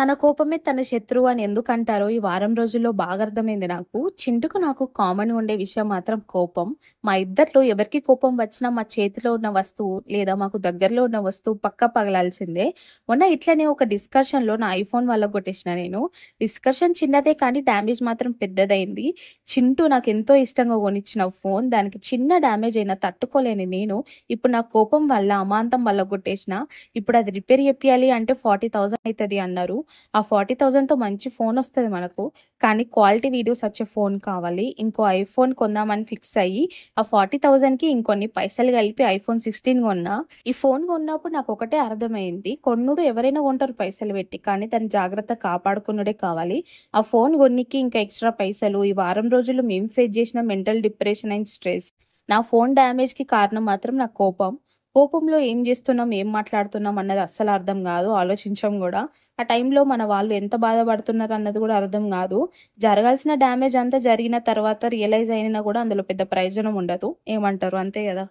తన కోపమే తన శత్రువు అని ఎందుకంటారో ఈ వారం రోజుల్లో బాగా అర్థమైంది నాకు. చింటుకు నాకు కామన్‌గా ఉండే విషయం మాత్రం కోపం. మా ఇద్దరిలో ఎవరికి కోపం వచ్చినా మా చేతిలో ఉన్న వస్తువు లేదా మాకు దగ్గరలో ఉన్న వస్తువు పక్కా పగలాల్సిందే. మొన్న ఇట్లనే ఒక డిస్కషన్‌లో నా ఐఫోన్ పగలగొట్టేసిన నేను. డిస్కషన్ చిన్నదే కానీ డ్యామేజ్ మాత్రం పెద్దదయింది. చింటూ నాకెంతో ఇష్టంగా కొనిచ్చిన ఫోన్ దానికి చిన్న డ్యామేజ్ అయినా తట్టుకోలేని నేను ఇప్పుడు నా కోపం వల్ల అమాంతం పగలగొట్టేసిన. ఇప్పుడు అది రిపేర్ చేపియాలి అంటే 40,000 అయితది అన్నారు. ఆ 40,000తో మంచి ఫోన్ వస్తది మనకు. కానీ క్వాలిటీ వీడియోస్ వచ్చే ఫోన్ కావాలి. ఇంకో ఐఫోన్ కొందామని ఫిక్స్ అయ్యి ఆ 40,000కి ఇంకొన్ని పైసలు కలిపి ఐఫోన్ 16 కొన్నా. ఈ ఫోన్ కొన్నప్పుడు నాకు ఒకటే అర్థమైంది. కొన్నుడు ఎవరైనా కొంటారు పైసలు పెట్టి. కానీ దాన్ని జాగ్రత్తగా కాపాడుకునుడే కావాలి. ఆ ఫోన్ కొన్నికి ఇంకా ఎక్స్ట్రా పైసలు ఈ వారం రోజులు మేము ఫేస్ చేసిన మెంటల్ డిప్రెషన్ అండ్ స్ట్రెస్. నా ఫోన్ డ్యామేజ్‌కి కారణం మాత్రం నా కోపం. కోపంలో ఏం చేస్తున్నాం, ఏం మాట్లాడుతున్నాం అన్నది అస్సలు అర్థం కాదు. ఆలోచించం కూడా. ఆ టైంలో మన వాళ్ళు ఎంత బాధపడుతున్నారు అన్నది కూడా అర్థం కాదు. జరగాల్సిన డ్యామేజ్ అంతా జరిగిన తర్వాత రియలైజ్ అయినా కూడా అందులో పెద్ద ప్రయోజనం ఉండదు. ఏమంటారు? అంతే కదా!